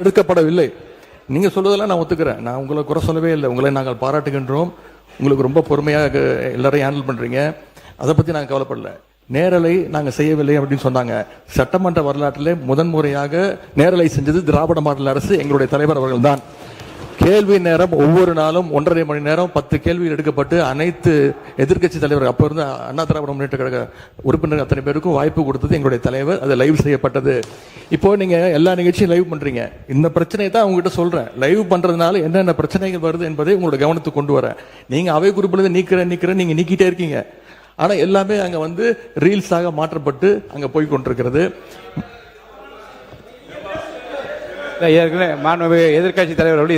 எடுக்கப்படவில்லை. நீங்க சொல்வதெல்லாம் நான் ஒத்துக்கிறேன். நான் உங்களை குறை சொல்லவே இல்லை. உங்களை நாங்கள் பாராட்டுகின்றோம். உங்களுக்கு ரொம்ப பொறுமையாக எல்லாரையும் ஹேண்டில் பண்றீங்க. அதை பத்தி நாங்கள் கவலைப்படல. நேரலை நாங்க செய்யவில்லை அப்படின்னு சொன்னாங்க. சட்டமன்ற வரலாற்றிலே முதன்முறையாக நேரலை செஞ்சது திராவிட மாடல் அரசு, எங்களுடைய தலைவர் அவர்கள் தான். கேள்வி நேரம் ஒவ்வொரு நாளும் 1.5 மணி நேரம் 10 கேள்விகள் எடுக்கப்பட்டு அனைத்து எதிர்க்கட்சி தலைவர் அப்ப இருந்து அண்ணா திராவிட முன்னேற்ற கழக உறுப்பினர்கள் அத்தனை பேருக்கும் வாய்ப்பு கொடுத்தது எங்களுடைய தலைவர். அது லைவ் செய்யப்பட்டது. இப்போ நீங்க எல்லா நிகழ்ச்சியும் லைவ் பண்றீங்க. இந்த பிரச்சனையை தான் உங்ககிட்ட சொல்றேன். லைவ் பண்றதுனால என்னென்ன பிரச்சனைகள் வருது என்பதை உங்களோட கவனத்துக்கு கொண்டு வரேன். நீங்க அவை குறிப்பில் நீக்கிறேன் நீங்க நீக்கிட்டே இருக்கீங்க. ஆனா எல்லாமே அங்க வந்து ரீல்ஸாக மாற்றப்பட்டு அங்க போய் கொண்டிருக்கிறது. ஏற்கனவே மாண்புமிகு எதிர்கட்சி தலைவர்கள்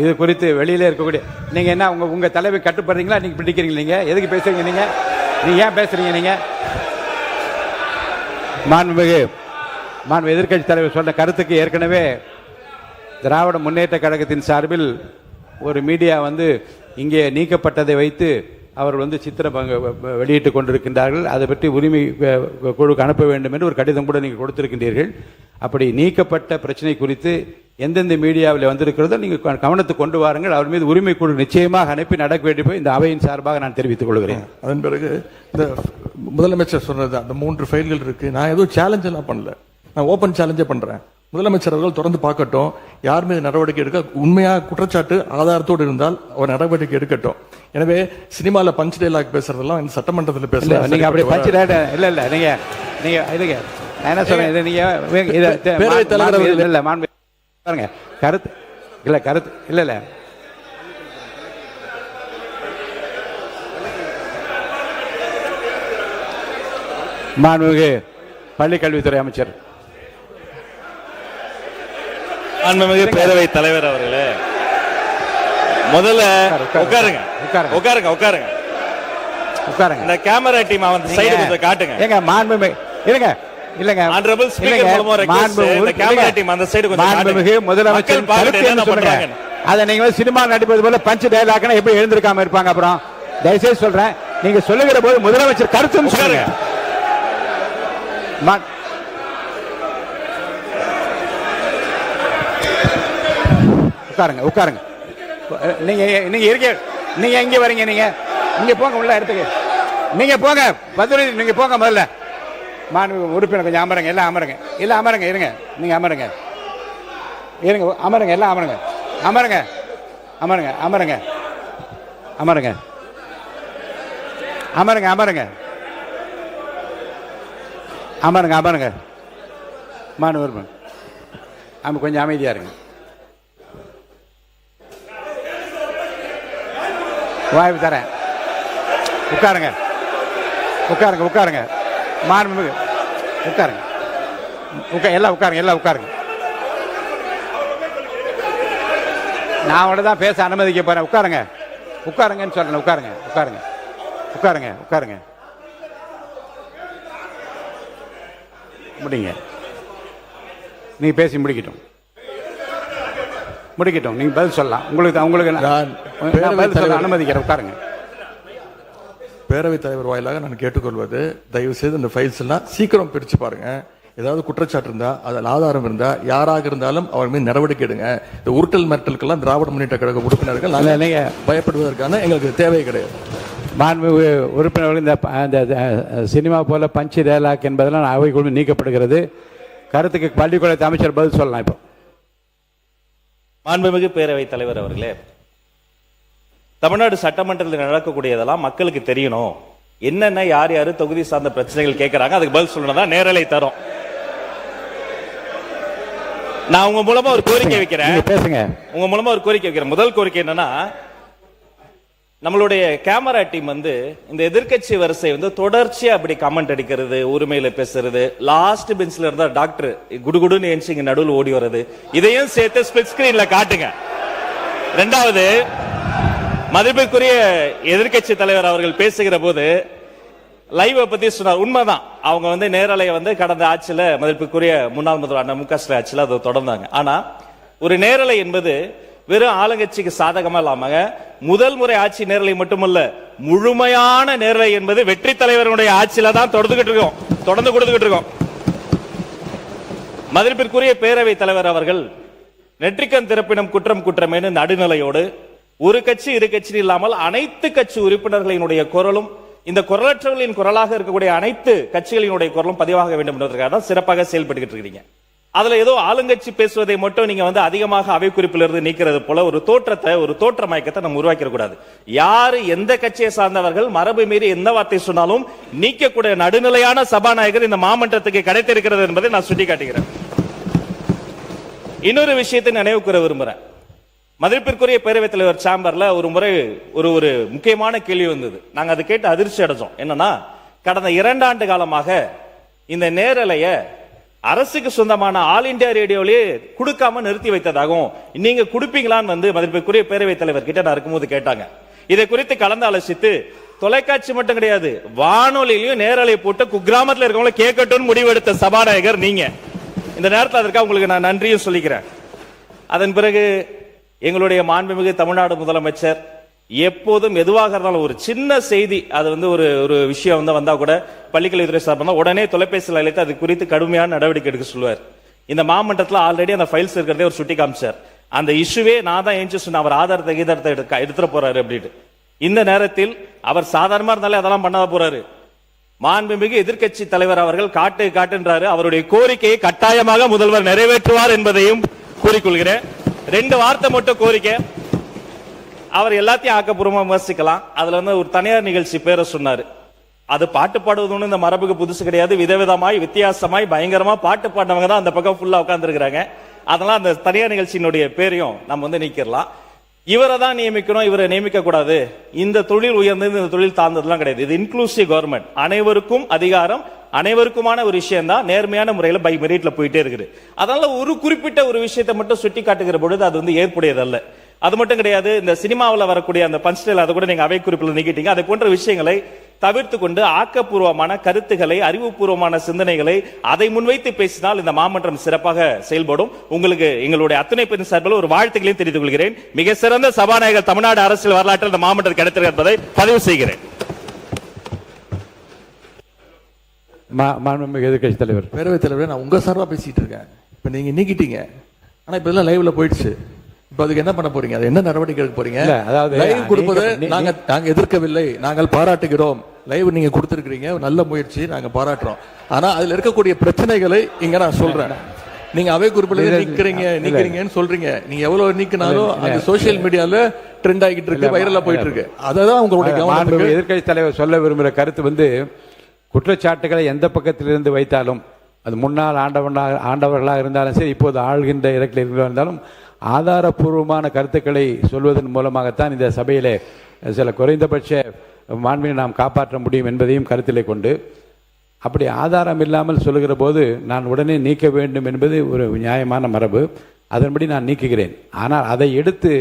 இது குறித்து வெளியிலே இருக்கக்கூடிய நீங்க என்ன உங்க தலைவை கட்டுப்படுறீங்களா? நீங்க பிடிக்கிறீங்க? நீங்க எதுக்கு பேசுறீங்க? நீங்க ஏன் பேசுறீங்க? நீங்க மாண்புமிகு எதிர்கட்சி தலைவர் சொன்ன கருத்துக்கு ஏற்கனவே திராவிட முன்னேற்ற கழகத்தின் சார்பில் ஒரு மீடியா வந்து இங்கே நீக்கப்பட்டதை வைத்து அவர்கள் சித்திரம் வெளியிட்டுக் கொண்டிருக்கின்றார்கள். அதை பற்றி உரிமை குழுக்கு அனுப்ப வேண்டும் என்று ஒரு கடிதம் கூட நீங்கள் கொடுத்திருக்கின்றீர்கள். அப்படி நீக்கப்பட்ட பிரச்சனை குறித்து எந்தெந்த மீடியாவில் வந்திருக்கிறதோ நீங்கள் கவனத்துக்கு கொண்டு வாருங்கள். அவர் மீது உரிமை குழு நிச்சயமாக அனுப்பி நடக்க வேண்டும் இந்த அவையின் சார்பாக நான் தெரிவித்துக் கொள்கிறேன். அதன் பிறகு இந்த முதலமைச்சர் சொன்னது அந்த 3 ஃபைல்கள் இருக்கு. நான் எதுவும் சேலஞ்ச் எல்லாம் பண்ணல. நான் ஓபன் சேலஞ்சே பண்றேன். முதலமைச்சர் அவர்கள் தொடர்ந்து பார்க்கட்டும். யார் மீது நடவடிக்கை எடுக்க உண்மையாக குற்றச்சாட்டு ஆதாரத்தோடு இருந்தால் அவர் நடவடிக்கை எடுக்கட்டும். எனவே சினிமால பஞ்ச் டைலாக் பேசுறதெல்லாம் இந்த சட்டமன்றத்தில் பேசல. நீங்க அப்படி பஞ்ச் டைலாக் இல்ல நீங்க இதுங்க நான் என்ன சொல்றேன், இது நீங்க பேரவைத் தலைவர் இல்ல மாண்பு பாருங்க கருத்து இல்ல மாண்புமிகு பள்ளிக்கல்வித்துறை அமைச்சர் மாண்புமிகு பேரவைத் தலைவர் அவர்களே, முதல்ல உட்காருங்க. இந்த கேமரா டீம் அவன் சைடு கொஞ்சம் காட்டுங்க. ஏங்க மாண்புமிகு இருங்க இல்லங்க ஆனரபிள் ஸ்பீக்கர் மூலமா ரெக்வெஸ்ட் இந்த கேமரா டீம் அந்த சைடு கொஞ்சம் காட்டுங்க. மாண்புமிகு முதலமைச்சர் கருத்து என்ன சொல்றாங்க? அத நீங்க சினிமா நடிப்பது போல பஞ்ச் டயலாக்னா எப்படி எழுந்திருக்காம இருப்பாங்க? அப்புறம் தயவுசெய்து சொல்றேன், நீங்க சொல்லுகிற போது முதலமைச்சர் கருத்துன்னு சொல்லுங்க. உட்காருங்க. நீங்க எங்க வரீங்க? நீங்க இங்க போங்க, உள்ள இடத்துக்கு நீங்க போங்க. பத்ரி நீங்க போங்க. முதல்ல மாண்பு உறுப்பினர் கொஞ்சம் அமருங்க. எல்லாம் அமருங்க. இருங்க, நீங்க அமருங்க. எல்லாம் அமருங்க. மாண்பு உறுப்பினர் கொஞ்சம் அமைதியா இருங்க. வாய்ப்பு தரேன். உட்காருங்க. மாண்புமிகு எல்லாம் உட்காருங்க. நான் அவட தான் பேச அனுமதிக்க போறேன். உட்காருங்கன்னு சொல்றேன். உட்காருங்க. முடிங்க. நீங்க பேசி முடிக்கட்டும். நீங்க பதில் சொல்லலாம். உங்களுக்கு அனுமதிக்கிறேன். உட்காருங்க. பேரவைத் தலைவர் வாயிலாக நான் கேட்டுக்கொள்வது, தயவு செய்து இந்த ஃபைல்ஸ் எல்லாம் சீக்கிரம் பிரிச்சு பாருங்க. ஏதாவது குற்றச்சாட்டு இருந்தா, அதில் ஆதாரம் இருந்தா, யாராக இருந்தாலும் அவர் மீது நடவடிக்கை எடுங்க. இந்த உருட்டல் மிரட்டலுக்கெல்லாம் திராவிட முன்னேற்ற கழக உறுப்பினர்கள் பயப்படுவதற்கான எங்களுக்கு தேவை கிடையாது. மாண்புமிகு உறுப்பினர்கள் இந்த சினிமா போல பஞ்ச் டயலாக் என்பதெல்லாம் அவைக்குழு நீக்கப்படுகிறது. கருத்துக்கு பள்ளிக்கூடத்து அமைச்சர் பதில் சொல்லலாம். இப்போ மாண்புமிகு பேரவைத் தலைவர் அவர்களே, தமிழ்நாடு சட்டமன்றத்தில் நடக்கக்கூடியதெல்லாம் மக்களுக்கு தெரியணும். என்னென்ன யார் தொகுதி சார்ந்த பிரச்சனைகள் கேட்கறாங்க, அதுக்கு பதில் சொல்லணும். நேரலை தரும். நான் உங்க மூலமா ஒரு கோரிக்கை வைக்கிறேன். முதல் கோரிக்கை என்னன்னா, நம்மளுடைய கேமரா டீம் இந்த எதிர்க்கட்சி வரிசை தொடர்ச்சியா அப்படி கமெண்ட் அடிக்கிறது, உரிமையில பேசுறது, லாஸ்ட் பெஞ்ச்ல இருந்தா டாக்டர் குடுகுடுன்னு என்சிங்க நடுவில் ஓடி வர்றது, இதையும் சேர்த்து ஸ்பிளிட் ஸ்கிரீன்ல காட்டுங்க. இரண்டாவது, மதிப்புக்குரிய எதிர்க்கட்சி தலைவர் அவர்கள் பேசுகிற போது லைவ் பத்தி சொன்னார். உண்மைதான், அவங்க நேரலையை கடந்த ஆட்சியில மதிப்புக்குரிய முன்னாள் முதல்வர் அண்ணா மு.க. ஸ்டாலின் ஆட்சியில அதை தொடர்ந்தாங்க. ஆனா ஒரு நேரலை என்பது வெறும் ஆளுங்கட்சிக்கு சாதகமா இல்லாம முதல் முறை ஆட்சி நேரலை மட்டுமல்ல, முழுமையான நேரலை என்பது வெற்றி தலைவருடைய ஆட்சியில தான் தொடர்ந்து கொடுத்துக்கிட்டு இருக்கோம். மதிப்பிற்குரிய பேரவைத் தலைவர் அவர்கள் நெற்றிக்கண் திறப்பினம் குற்றம் குற்றமேனு நடுநிலையோடு ஒரு கட்சி இரு கட்சி இல்லாமல் அனைத்து கட்சி உறுப்பினர்களினுடைய குரலும் இந்த குரலற்றவர்களின் குரலாக இருக்கக்கூடிய அனைத்து கட்சிகளினுடைய குரலும் பதிவாக வேண்டும் என்பதற்காக தான் சிறப்பாக செயல்பட்டு இருக்கீங்க. அதுல ஏதோ ஆளுங்கட்சி பேசுவதை மட்டும் நீங்க அதிகமாக அவை குறிப்பிலிருந்து நீக்கிறது போல ஒரு தோற்றத்தை, ஒரு தோற்ற மயக்கத்தை நம்ம உருவாக்கிட கூடாது. யாரு எந்த கட்சியை சார்ந்தவர்கள் மரபு மீறி எந்த வார்த்தை சொன்னாலும் நீக்கக்கூடிய நடுநிலையான சபாநாயகர் இந்த மாமன்றத்துக்கு கிடைத்திருக்கிறது என்பதை நான் சுட்டிக்காட்டுகிறேன். இன்னொரு விஷயத்தை நினைவு கூற விரும்புறேன். மதிப்பிற்குரிய பேரவைத் தலைவர் சேம்பர்ல ஒரு முறை ஒரு முக்கியமான கேள்வி வந்தது. நாங்க அதை கேட்டு அதிர்ச்சி அடைஞ்சோம். என்னன்னா, கடந்த 2 ஆண்டு காலமாக இந்த நேரலைய அரசுக்கு சொந்தமான ஆல் இந்தியா ரேடியோலே கொடுக்காம நிறுத்தி வைத்ததாகவும் நீங்க கொடுப்பீங்களான்னு மதிப்பிற்குரிய பேரவைத் தலைவர் கிட்ட நான் இருக்கும்போது கேட்டாங்க. இதை குறித்து கலந்து ஆலோசித்து தொலைக்காட்சி மட்டும் கிடையாது, வானொலியிலையும் நேரலை போட்டு குக்கிராமத்தில் இருக்கவங்களை கேட்கட்டும் முடிவெடுத்த சபாநாயகர் நீங்க. இந்த நேரத்தில் அதற்காக உங்களுக்கு நான் நன்றியும் சொல்லிக்கிறேன். அதன் பிறகு எங்களுடைய மாண்புமிகு தமிழ்நாடு முதலமைச்சர் எப்போதும் எதுவாக இருந்தாலும் ஒரு சின்ன செய்தி, அது ஒரு விஷயம் வந்தா கூட பள்ளிக்கல்வித்துறை சார்பாக உடனே தொலைபேசியில் அழைத்து அது குறித்து கடுமையான நடவடிக்கை எடுக்க சொல்லுவார். இந்த மாமன்றத்தில் ஆல்ரெடி அந்த ஃபைல்ஸ் இருக்கிறதே ஒரு சுட்டி காமிச்சார். அந்த இஷ்யூவே நான் தான் ஏஞ்சி சொன்ன, அவர் ஆதாரத்தை எடுத்துட்டு போறாரு அப்படின்னு. இந்த நேரத்தில் அவர் சாதாரணமா இருந்தாலே அதெல்லாம் பண்ணாத போறாரு. மாண்புமிகு எதிர்க்கட்சி தலைவர் அவர்கள் காட்டுன்றாரு. அவருடைய கோரிக்கையை கட்டாயமாக முதல்வர் நிறைவேற்றுவார் என்பதையும் கூறிக்கொள்கிறேன். 2 வார்த்தை மட்டும் கோரிக்கை. அவர் எல்லாத்தையும் ஆக்கப்பூர்வமா விமர்சிக்கலாம். அதுல ஒரு தனியார் நிகழ்ச்சி பேரை சொன்னாரு. அது பாட்டு பாடுவது இந்த மரபுக்கு புதுசு கிடையாது. விதவிதமாய் வித்தியாசமாய் பயங்கரமா பாட்டு பாடினவங்க தான் அந்த பக்கம் ஃபுல்லா உட்கார்ந்து இருக்கிறாங்க. அதெல்லாம் அந்த தனியார் நிகழ்ச்சியினுடைய பேரையும் நம்ம நீக்கிடலாம். இவரை தான் நியமிக்கணும், இவரை நியமிக்க கூடாது. இந்த தொழில் உயர்ந்தது, இந்த தொழில் தாழ்ந்ததுலாம் கிடையாது. இது இன்க்ளூசிவ் கவர்மெண்ட். அனைவருக்கும் அதிகாரம், அனைவருக்குமான ஒரு விஷயம் தான் நேர்மையான முறையில் பை மெரிட்ல போயிட்டே இருக்குது. அதனால ஒரு குறிப்பிட்ட ஒரு விஷயத்தை மட்டும் சுட்டி காட்டுகிற பொழுது அது ஏற்புடையதல்ல. அது மட்டும் கிடையாது, இந்த சினிமாவில் வரக்கூடிய அந்த பஞ்ச்டேல் அதை கூட நீங்க அவை குறிப்பில் நீக்கிட்டீங்க. அதை போன்ற விஷயங்களை தவிர்த்து கொண்டு ஆக்கப்பூர்வமான கருத்துக்களை, அறிவுபூர்வமான சிந்தனைகளை அதை முன்வைத்து பேசினால் இந்த மாமன்றம் சிறப்பாக செயல்படும். உங்களுக்கு எங்களுடைய அத்தனை பேரின் சார்பில் ஒரு வாழ்த்துக்களையும் தெரிவித்துக் கொள்கிறேன். மிக சிறந்த சபாநாயகர் தமிழ்நாடு அரசியல் வரலாற்றில் இந்த மாமன்றம் கிடைத்திருக்கிறது என்பதை பதிவு செய்கிறேன். எதிர்கட்சி தலைவர், பேரவைத் தலைவர், நான் உங்க சார்பா பேசிட்டு இருக்கேன். இப்ப நீங்க நீக்கிட்டீங்க, ஆனா இப்ப இதெல்லாம் லைவ்ல போயிடுச்சு. இப்ப அதுக்கு என்ன பண்ண போறீங்க? அது என்ன நடவடிக்கை எடுக்க போறீங்க? அதாவது லைவ் கொடுப்பதை நாங்க எதிர்க்கவில்லை, நாங்கள் பாராட்டுகிறோம். லைவ் நீங்க கொடுத்திருக்கீங்க, நல்ல முயற்சி, நாங்க பாராட்டுறோம். ஆனா அதுல இருக்கக்கூடிய பிரச்சனைகளை இங்க நான் சொல்றேன். நீங்க அவை குறிப்பில் நீக்கிறீங்கன்னு சொல்றீங்க. நீங்க எவ்வளவு நீக்கினாலும் அது சோசியல் மீடியால ட்ரெண்ட் ஆகிட்டு இருக்கு, வைரலா போயிட்டு இருக்கு. அதான் உங்களுடைய கவனம். எதிர்கட்சி தலைவர் சொல்ல விரும்புகிற கருத்து குற்றச்சாட்டுகளை எந்த பக்கத்திலிருந்து வைத்தாலும், அது முன்னாள் ஆண்டவர்களாக இருந்தாலும் சரி, இப்போது ஆள்கின்ற இடத்தில் இருந்தாலும் ஆதாரபூர்வமான கருத்துக்களை சொல்வதன் மூலமாகத்தான் இந்த சபையிலே சில குறைந்தபட்ச மாண்பினை நாம் காப்பாற்ற முடியும் என்பதையும் கருத்திலே கொண்டு, அப்படி ஆதாரம் இல்லாமல் சொல்லுகிற போது நான் உடனே நீக்க வேண்டும் என்பது ஒரு நியாயமான மரபு. அதன்படி நான் நீக்குகிறேன். ஆனால் அதை எடுத்து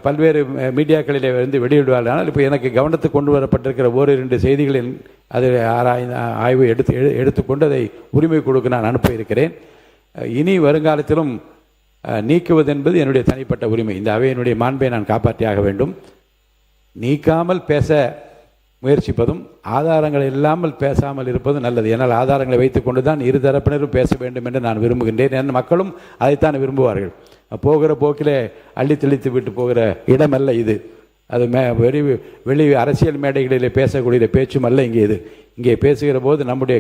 பல்வேறு மீடியாக்களிலே வெளியிடுவார்கள். ஆனால் இப்போ எனக்கு கவனத்துக்கு கொண்டு வரப்பட்டிருக்கிற 1-2 செய்திகளில் அதை ஆய்வு எடுத்துக்கொண்டு அதை உரிமை கொடுக்க நான் அனுப்ப இருக்கிறேன். இனி வருங்காலத்திலும் நீக்குவது என்பது என்னுடைய தனிப்பட்ட உரிமை. இந்த அவையினுடைய மாண்பை நான் காப்பாற்றியாக வேண்டும். நீக்காமல் பேச முயற்சிப்பதும் ஆதாரங்கள் இல்லாமல் பேசாமல் இருப்பதும் நல்லது. ஏன்னால் ஆதாரங்களை வைத்துக்கொண்டு தான் இரு தரப்பினரும் பேச வேண்டும் என்று நான் விரும்புகின்றேன். என் மக்களும் அதைத்தான் விரும்புவார்கள். போகிற போக்கிலே அள்ளி தெளித்து விட்டு போகிற இடமல்ல இது. அது வெளி அரசியல் மேடைகளில் பேசக்கூடிய பேச்சும் அல்ல இங்கே இது. இங்கே பேசுகிற போது நம்முடைய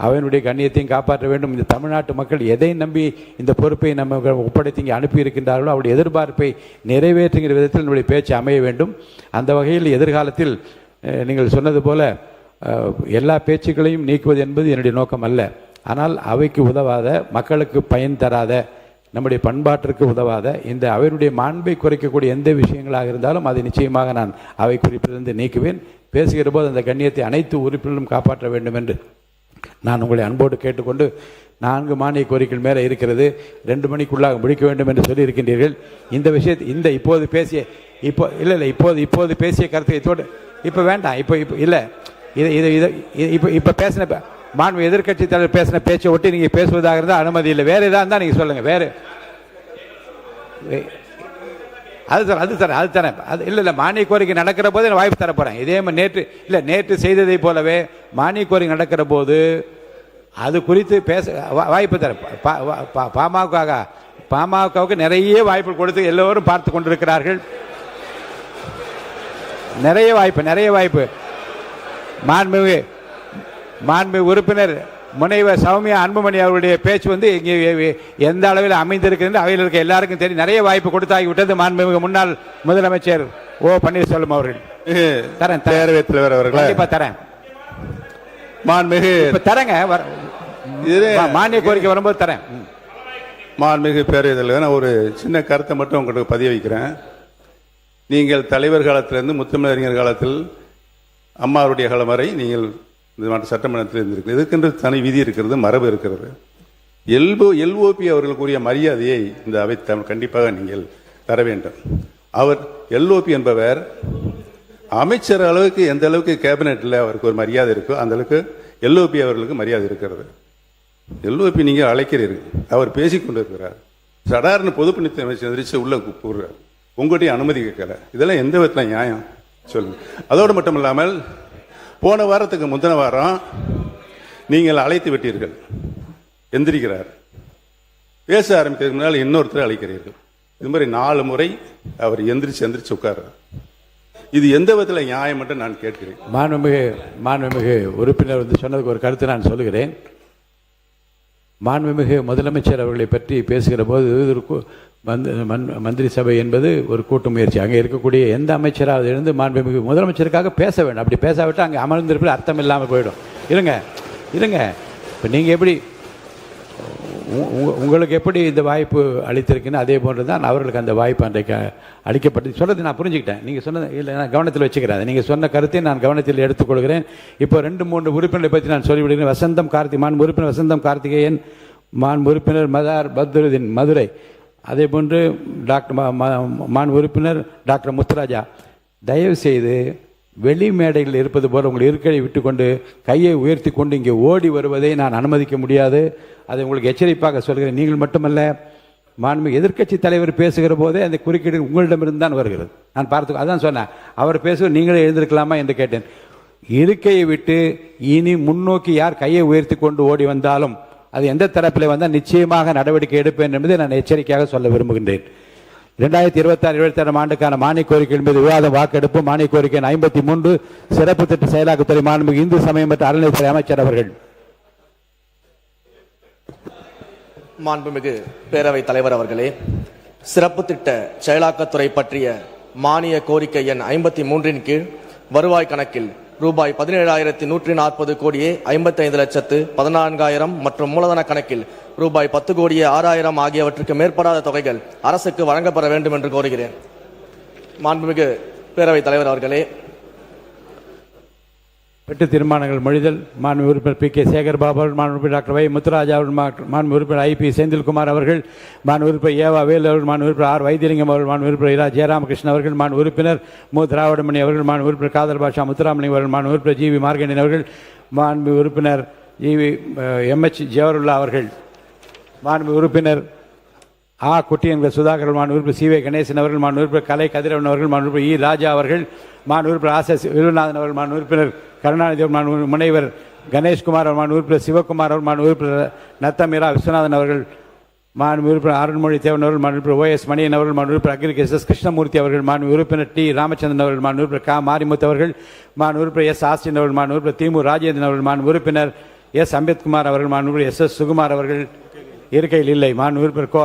அவனுடைய கண்ணியத்தையும் காப்பாற்ற வேண்டும். இந்த தமிழ்நாட்டு மக்கள் எதை நம்பி இந்த பொறுப்பை நம்ம ஒப்படைத்து இங்கே அனுப்பியிருக்கின்றார்களோ அவருடைய எதிர்பார்ப்பை நிறைவேற்றுகிற விதத்தில் நம்முடைய பேச்சு அமைய வேண்டும். அந்த வகையில் எதிர்காலத்தில் நீங்கள் சொன்னது போல எல்லா பேச்சுக்களையும் நீக்குவது என்பது என்னுடைய நோக்கம் அல்ல. ஆனால் அவைக்கு உதவாத, மக்களுக்கு பயன் தராத, நம்முடைய பண்பாட்டிற்கு உதவாத, இந்த அவையினுடைய மாண்பை குறைக்கக்கூடிய எந்த விஷயங்களாக இருந்தாலும் அதை நிச்சயமாக நான் அவை குறிப்பிலிருந்து நீக்குவேன். பேசுகிற போது அந்த கண்ணியத்தை அனைத்து உறுப்பினர்களும் காப்பாற்ற வேண்டும் என்று நான் உங்களை அன்போடு கேட்டுக்கொண்டு, 4 மானிய கோரிக்கைகள் மேலே இருக்கிறது, 2 மணிக்குள்ளாக முடிக்க வேண்டும் என்று சொல்லி இருக்கின்றீர்கள். இந்த விஷயத்தை இப்போது பேசிய கருத்தை இதோடு இப்போ வேண்டாம். இப்போ இல்லை, இப்போ பேசின மாண்பு எதிர்கட்சி தலைவர் பேசின பேச்சை ஒட்டி நீங்கள் பேசுவதாக இருந்தால் அனுமதி இல்லை. வேறு எதாக இருந்தால் நீங்கள் சொல்லுங்கள். வேறு அது தானே அது இல்லை மானிய கோரிக்கை நடக்கிற போது நான் வாய்ப்பு தர போகிறேன். இதே மாதிரி நேற்று செய்ததை போலவே மானிய கோரிக்கை நடக்கிற போது அது குறித்து பேச வாய்ப்பு தரேன். பாமகவுக்கு நிறைய வாய்ப்பு கொடுத்து எல்லோரும் பார்த்து கொண்டிருக்கிறார்கள். நிறைய வாய்ப்பு. மாண்புமிகு உறுப்பினர் முனைவர் சௌமியா அன்புமணி அவருடைய பேச்சு வந்து இங்கே எந்த அளவில் அமைந்திருக்கிறது அவையில் இருக்க எல்லாருக்கும் தெரியும். நிறைய வாய்ப்பு கொடுத்தாகிவிட்டது. மாண்புமிகு முன்னாள் முதலமைச்சர் ஓ பன்னீர்செல்வம் அவர்கள் தரேன். பேரவைத் தலைவர் அவர்கள் கண்டிப்பா தரேன். மாண்புமிகு தரேங்க. மானிய கோரிக்கை வரும்போது தரேன். மாண்புமிகு பேரவைத் தலைவர், நான் ஒரு சின்ன கருத்தை மட்டும் உங்களுக்கு பதிய வைக்கிறேன். நீங்கள் தலைவர் காலத்திலிருந்து முத்தமிழறிஞர் காலத்தில் அம்மாவுடைய காலம் வரை நீங்கள் இந்த மாவட்ட சட்டமன்றத்தில் இருந்திருக்கு. இதுக்கென்று தனி விதி இருக்கிறது, மரபு இருக்கிறது. எல்ஓபி அவர்களுக்குரிய மரியாதையை இந்த அவை கண்டிப்பாக நீங்கள் தர வேண்டும். அவர் எல்ஓபி என்பவர் அமைச்சர் அளவுக்கு எந்த அளவுக்கு கேபினெட்டில் அவருக்கு ஒரு மரியாதை இருக்கோ அந்த அளவுக்கு எல்ஓபி அவர்களுக்கு மரியாதை இருக்கிறது. எல்ஓபி நீங்கள் அழைக்கிறீர்கள், அவர் பேசிக்கொண்டு இருக்கிறார். சடார்னு பொதுப்பணித்துறை அமைச்சர் எதிர்த்து உள்ள கூறுறார், உங்கள்கிட்ட அனுமதி கேட்கல. இதெல்லாம் எந்த விதத்தில் நியாயம் சொல்லுங்க. அதோடு மட்டும் இல்லாமல் போன வாரத்துக்கு முந்தின வாரம் நீங்கள் அழைத்து விட்டீர்கள், எந்திரிக்கிறார். பேச ஆரம்பிக்கிறதுக்கு முன்னால் இன்னொருத்தர் அழைக்கிறீர்கள். இது மாதிரி 4 முறை அவர் எந்திரிச்சு உட்கார்றார். இது எந்த விதத்தில் நியாயம் என்று நான் கேட்கிறேன். மாண்புமிகு உறுப்பினர் வந்து சொன்னதுக்கு ஒரு கருத்து நான் சொல்லுகிறேன். மாண்புமிகு முதலமைச்சர் அவர்களை பற்றி பேசுகிற போது மந்திரி சபை என்பது ஒரு கூட்டு முயற்சி. அங்கே இருக்கக்கூடிய எந்த அமைச்சராவது இருந்து மாண்புமிகு முதலமைச்சருக்காக பேச வேண்டும். அப்படி பேசாவிட்டால் அங்கே அமர்ந்திருப்பது அர்த்தம் இல்லாமல் போயிடும். இருங்க. இப்போ நீங்கள் எப்படி உங்களுக்கு எப்படி இந்த வாய்ப்பு அளித்திருக்குன்னு அதே போன்று தான் அவர்களுக்கு அந்த வாய்ப்பு அன்றைக்கு அளிக்கப்பட்டு சொல்கிறது நான் புரிஞ்சுக்கிட்டேன். நீங்கள் சொன்னது இல்லை, நான் கவனத்தில் வச்சுக்கிறேன். நீங்கள் சொன்ன கருத்தை நான் கவனத்தில் எடுத்துக்கொள்கிறேன். இப்போ 2-3 உறுப்பினரை பற்றி நான் சொல்லிவிடுகிறேன். மாண்பு உறுப்பினர் வசந்தம் கார்த்திகேயன், மாண்பு உறுப்பினர் மதார் பத்ருதீன் மதுரை, அதே போன்று மாண்பு உறுப்பினர் டாக்டர் முத்துராஜா, தயவு செய்து வெளி மேடையில் இருப்பது போல உங்கள் இருக்கையை விட்டுக்கொண்டு கையை உயர்த்தி கொண்டு இங்கே ஓடி வருவதை நான் அனுமதிக்க முடியாது. அதை உங்களுக்கு எச்சரிப்பாக சொல்கிறேன். நீங்கள் மட்டுமல்ல, மாண்புமிகு எதிர்க்கட்சி தலைவர் பேசுகிற போதே அந்த குறுக்கீடு உங்களிடமிருந்து தான் வருகிறது. நான் பார்த்து அதான் சொன்னேன், அவர் பேசுவது நீங்களே எழுந்திருக்கலாமா என்று கேட்டேன். இருக்கையை விட்டு இனி முன்னோக்கி யார் கையை உயர்த்தி கொண்டு ஓடி வந்தாலும் அது எந்த தரப்பில் வந்தால் நிச்சயமாக நடவடிக்கை எடுப்பேன் என்பதை நான் எச்சரிக்கையாக சொல்ல விரும்புகின்றேன். 2026-27 ஆண்டுக்கான மானிய கோரிக்கை மீது விவாதம் வாக்கெடுப்பு. மானிய கோரிக்கை 53 சிறப்பு திட்ட செயலாக்கத்துறை மாண்புமிகு இந்து சமயம் மற்றும் அறநிலையத்துறை அமைச்சர் அவர்கள். மாண்புமிகு பேரவைத் தலைவர் அவர்களே, சிறப்பு திட்ட செயலாக்கத்துறை பற்றிய மானிய கோரிக்கை எண் 53 கீழ் வருவாய் கணக்கில் ரூபாய் 17,140 கோடியே 55,14,000 மற்றும் மூலதன கணக்கில் ரூபாய் 10 கோடியே 6,000 ஆகியவற்றுக்கு மேற்படாத தொகைகள் அரசுக்கு வழங்கப்பட வேண்டும் என்று கோருகிறேன். மாண்புமிகு பேரவைத் தலைவர் அவர்களே, வெட்டு தீர்மானங்கள் மொழிதல். மாண்பு உறுப்பினர் பி கே சேகர் பாபு அவர்கள், மாண்பு உறுப்பினர் டாக்டர் வை முத்துராஜா அவர்கள், மாண்பு உறுப்பினர் ஐ பி செந்தில்குமார் அவர்கள், மாண்பு உறுப்பினர் ஏவா வேலு அவர்கள், மாண்பு உறுப்பினர் ஆர் வைத்தியலிங்கம் அவர்கள், மாண்பு உறுப்பினர் இரா ஜெயராமகிருஷ்ணன் அவர்கள், மாண்பு உறுப்பினர் மு திராவிடமணி அவர்கள், மாண்பு உறுப்பினர் காதல் பாஷா முத்துராமலிங்கம் அவர்கள், மாண்பு உறுப்பினர் ஜி வி மார்கண்டன் அவர்கள், மாண்பு உறுப்பினர் எம்எச் ஜவஹர்லா அவர்கள், மாண்பு உறுப்பினர் ஆ குட்டியன் சுதாகர், மாண்பு உறுப்பினர் சி வே கணேசன் அவர்கள், மாண்பு உறுப்பினர் கலை கதிரவன் அவர்கள், மாண்பு உறுப்பினர் இ ராஜா அவர்கள், மாண்பு உறுப்பினர் ஆசஸ் விருநாதன் அவர்கள், மாண்பு உறுப்பினர் கருணாநிதி, மாண்பு முனைவர் கணேஷ்குமார் அவர், மாண்பு உறுப்பினர் சிவகுமார் அவர், மாண்பு உறுப்பினர் நத்தமீரா விஸ்வநாதன் அவர்கள், மாண்பு உறுப்பினர் அருண்மொழி தேவன் அவர்கள், மாண்பு உறுப்பினர் OS மணியன் அவர்கள், மாண்பு உறுப்பினர் அக்ரி எஸ் கிருஷ்ணமூர்த்தி அவர்கள், மாண்பு உறுப்பினர் டி ராமச்சந்திரன் அவர்கள், மாண்பு உறுப்பினர் க மாரிமுத்து அவர்கள், மாண்பு உறுப்பினர் எஸ் ஆஸ்டின் அவர்கள், மாண்பு உறுப்பினர் திமு ராஜேந்திரன் அவர்கள், மாண்பு உறுப்பினர் எஸ் அம்பேத்குமார் அவர்கள், மாண்பு உறுப்பினர் எஸ் சுகுமார் அவர்கள் இருக்கையில் இல்லை. மாண்பு உறுப்பினர் கோ